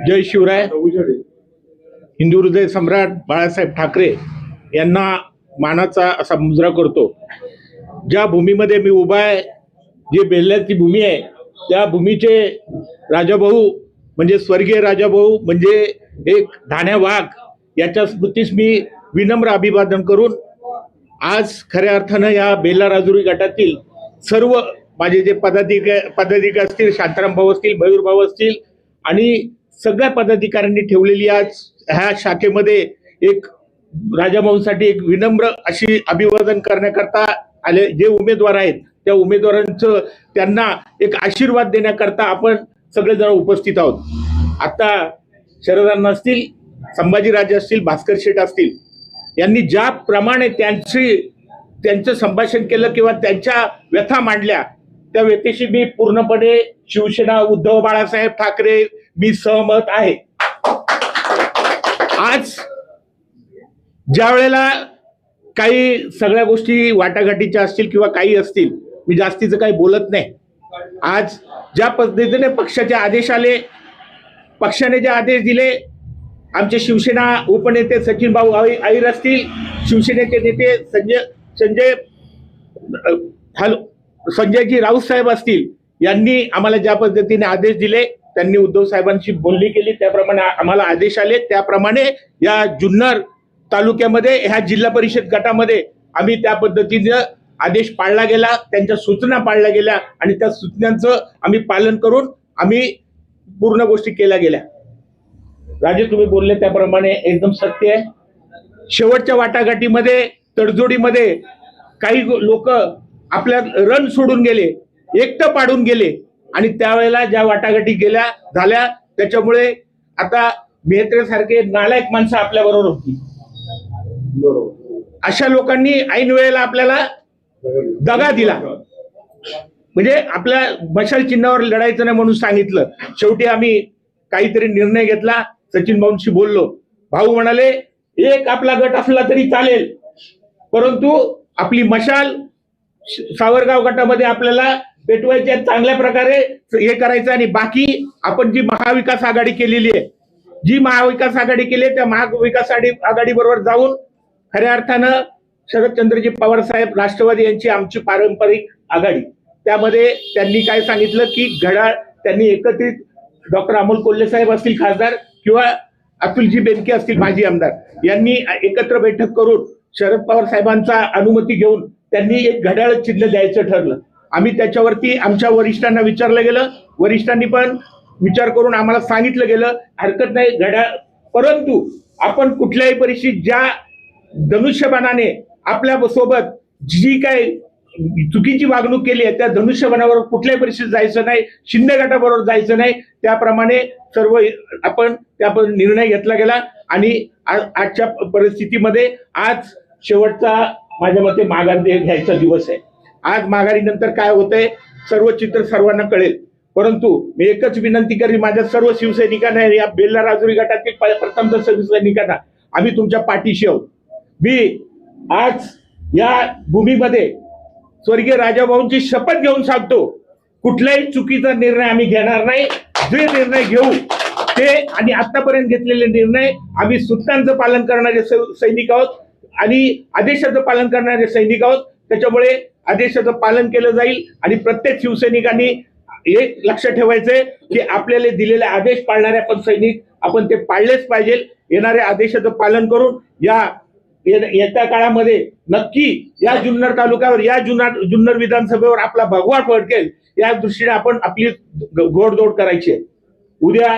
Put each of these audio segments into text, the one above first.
जय शिवराय. हिंदू हृदय सम्राट बाळासाहेब ठाकरे यांना मानाचा असा मुजरा करतो. ज्या भूमीमध्ये मी उभा आहे, जी बेल्ल्याची भूमी आहे, त्या भूमीचे राजाभाऊ म्हणजे स्वर्गीय राजाभाऊ म्हणजे एक धाण्या वाघ याच्या स्मृतीस मी विनम्र अभिवादन करून आज खऱ्या अर्थानं या बेल्ला राजुरी गटातील सर्व माझे जे पदाधिकारी असतील, शांताराम भाऊ असतील, मयूर भाऊ असतील आणि सगळ्या पदाधिकाऱ्यांनी ठेवलेली आज ह्या शाखेमध्ये एक राजाभाऊंसाठी एक विनम्र अशी अभिवादन करण्याकरता आले जे उमेदवार आहेत त्या उमेदवारांचं त्यांना एक आशीर्वाद देण्याकरता आपण सगळेजण उपस्थित आहोत. आता शरदांना असतील, संभाजीराजे असतील, भास्कर शेठ असतील, यांनी ज्याप्रमाणे त्यांचं संभाषण केलं किंवा त्यांच्या व्यथा मांडल्या त्या व्यथेशी मी पूर्णपणे शिवसेना उद्धव बाळासाहेब ठाकरे मी सहमत आहे. आज ज्या वेळेला काही सगळ्या गोष्टी वाटाघाटीच्या असतील किंवा काही असतील, मी जास्तीचं काही बोलत नाही. आज ज्या पद्धतीने पक्षाचे आदेश आले, पक्षाने जे आदेश दिले, आमचे शिवसेना उपनेते सचिन भाऊ अहिर असतील, शिवसेनेचे नेते संजयजी राऊत साहेब असतील, यांनी आम्हाला ज्या पद्धतीने आदेश दिले, त्यांनी उद्धव साहेबांशी बोलणी केली, त्याप्रमाणे आम्हाला आदेश आले. त्याप्रमाणे या जुन्नर तालुक्यामध्ये ह्या जिल्हा परिषद गटामध्ये आम्ही त्या पद्धतीने आदेश पाळला गेला, त्यांच्या सूचना पाळल्या गेल्या आणि त्या सूचनांचं आम्ही पालन करून आम्ही पूर्ण गोष्टी केल्या गेल्या. राजे तुम्ही बोलले त्याप्रमाणे एकदम सत्य आहे. शेवटच्या वाटाघाटीमध्ये तडजोडीमध्ये काही लोक आपल्या रण सोडून गेले, एकटं पाडून गेले आणि त्यावेळेला ज्या वाटाघाटी झाल्या त्याच्यामुळे आता मेहत्रेसारखे नालायक माणसं आपल्या बरोबर होती. अशा लोकांनी ऐन वेळेला आपल्याला दगा दिला, म्हणजे आपल्या मशाल चिन्हावर लढायचं नाही म्हणून सांगितलं. शेवटी आम्ही काहीतरी निर्णय घेतला, सचिन भाऊंशी बोललो. भाऊ म्हणाले एक आपला गट असला तरी चालेल, परंतु आपली मशाल सावरगाव गटामध्ये आपल्याला पेटवायची चांगल्या प्रकारे हे करायचं आणि बाकी आपण जी महाविकास आघाडी केलेली आहे, त्या महाविकास आघाडी बरोबर जाऊन खऱ्या अर्थानं शरदचंद्रजी पवार साहेब राष्ट्रवादी यांची आमची पारंपरिक आघाडी, त्यामध्ये त्यांनी काय सांगितलं की घड्याळ त्यांनी एकत्रित डॉक्टर अमोल कोल्हे साहेब असतील खासदार किंवा अतुलजी बेनके असतील माजी आमदार, यांनी एकत्र बैठक करून शरद पवार साहेबांचा अनुमती घेऊन त्यांनी एक घड्याळ चिन्ह द्यायचं ठरलं. आम्ही त्याच्यावरती आमच्या वरिष्ठांना विचारलं गेलं, वरिष्ठांनी पण विचार करून आम्हाला सांगितलं गेलं हरकत नाही घड्याळ, परंतु आपण कुठल्याही परिस्थितीत ज्या धनुष्यबाणाने आपल्या सोबत जी काही चुकीची वागणूक केली आहे त्या धनुष्यबाणावर कुठल्याही परिस्थितीत जायचं नाही, शिंदे गटाबरोबर जायचं नाही. त्याप्रमाणे सर्व आपण निर्णय घेतला गेला आणि आजच्या परिस्थितीमध्ये आज शेवटचा माझ्या मते माघार घ्यायचा दिवस आहे. आज माघारीनंतर काय होतंय सर्व चित्र सर्वांना कळेल, परंतु मी एकच विनंती करेन माझ्या सर्व शिवसैनिकांना, या बेल्ला राजुरी गटातील प्रथम शिवसैनिकांना, आम्ही तुमच्या पाठीशी आहोत. मी आज या भूमीमध्ये स्वर्गीय राजाभाऊंची शपथ घेऊन सांगतो, कुठलाही चुकीचा निर्णय आम्ही घेणार नाही. जे निर्णय घेऊ ते आणि आतापर्यंत घेतलेले निर्णय आम्ही सूचनांचं पालन करणारे सैनिक आहोत आणि आदेशाचं पालन करणारे सैनिक आहोत. त्याच्यामुळे आदेशाचं पालन केलं जाईल आणि प्रत्येक शिवसैनिकांनी एक लक्ष ठेवायचंय की आपल्याला दिलेले आदेश पाळणारे आपण सैनिक आपण ते पाळलेच पाहिजे. येणाऱ्या आदेशाचं पालन करून येत्या काळामध्ये नक्की या जुन्नर तालुक्यावर, या जुन्नर विधानसभेवर आपला भगवा फडकेल या दृष्टीने आपण आपली घोडदौड करायची आहे. उद्या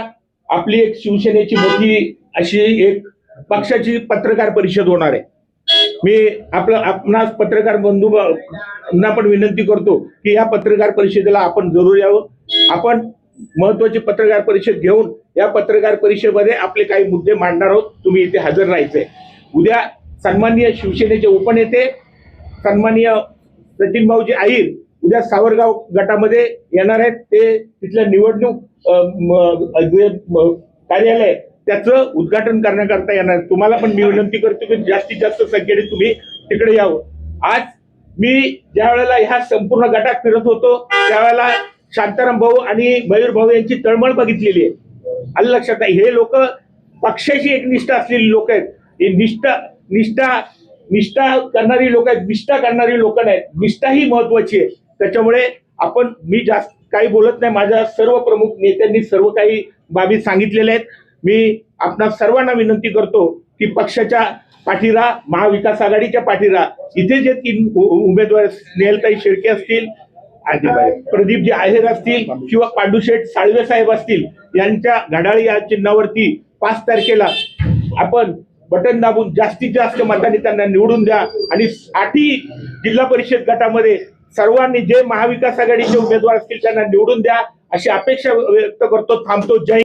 आपली एक शिवसेनेची मोठी अशी एक पक्षाची पत्रकार परिषद होणार आहे. मी आपणास पत्रकार बंधूंना पण विनंती करतो की या पत्रकार परिषदेला आपण जरूर यावं. आपण महत्वाची पत्रकार परिषद घेऊन या पत्रकार परिषदेमध्ये आपले काही मुद्दे मांडणार आहोत. तुम्ही इथे हजर राहायचंय. उद्या सन्माननीय शिवसेनेचे उपनेते सन्माननीय सचिन भाऊजी अहिर उद्या सावरगाव गटामध्ये येणार आहेत. ते तिथलं निवडणूक कार्यालय त्याचं उद्घाटन करण्याकरता येणार. तुम्हाला पण मी विनंती करतो की जास्तीत जास्त संख्येने तुम्ही तिकडे यावं. आज मी ज्या वेळेला ह्या संपूर्ण गटात फिरत होतो त्यावेळेला शांताराम भाऊ आणि मयूर भाऊ यांची तळमळ बघितलेली आहे. आलं लक्षात आहे. हे लोक पक्षाशी एक निष्ठा असलेली लोक आहेत. ही निष्ठा करणारी लोक आहेत, निष्ठा करणारी लोक नाहीत. निष्ठा ही महत्वाची आहे. त्याच्यामुळे मी जास्त काही बोलत नाही. माझ्या सर्व प्रमुख नेत्यांनी सर्व काही बाबी सांगितलेल्या आहेत. मी आपणा सर्वांना विनंती करतो की पक्षाच्या पाठीरा, महाविकास आघाडीच्या पाठीरा, इथे जे 3 उमेदवार स्नेहलताई शेळके असतील, प्रदीपजी आहेर असतील किंवा पांडुशेठ साळवे साहेब असतील, यांच्या घड्याळ या चिन्हावरती 5 तारखेला आपण बटन दाबून जास्तीत जास्त मतांनी त्यांना निवडून द्या. आणि 8 जिल्हा परिषद गटामध्ये सर्वांनी जे महाविकास आघाडीचे उमेदवार असतील त्यांना निवडून द्या, अशी अपेक्षा व्यक्त करतो. थांबतो. जय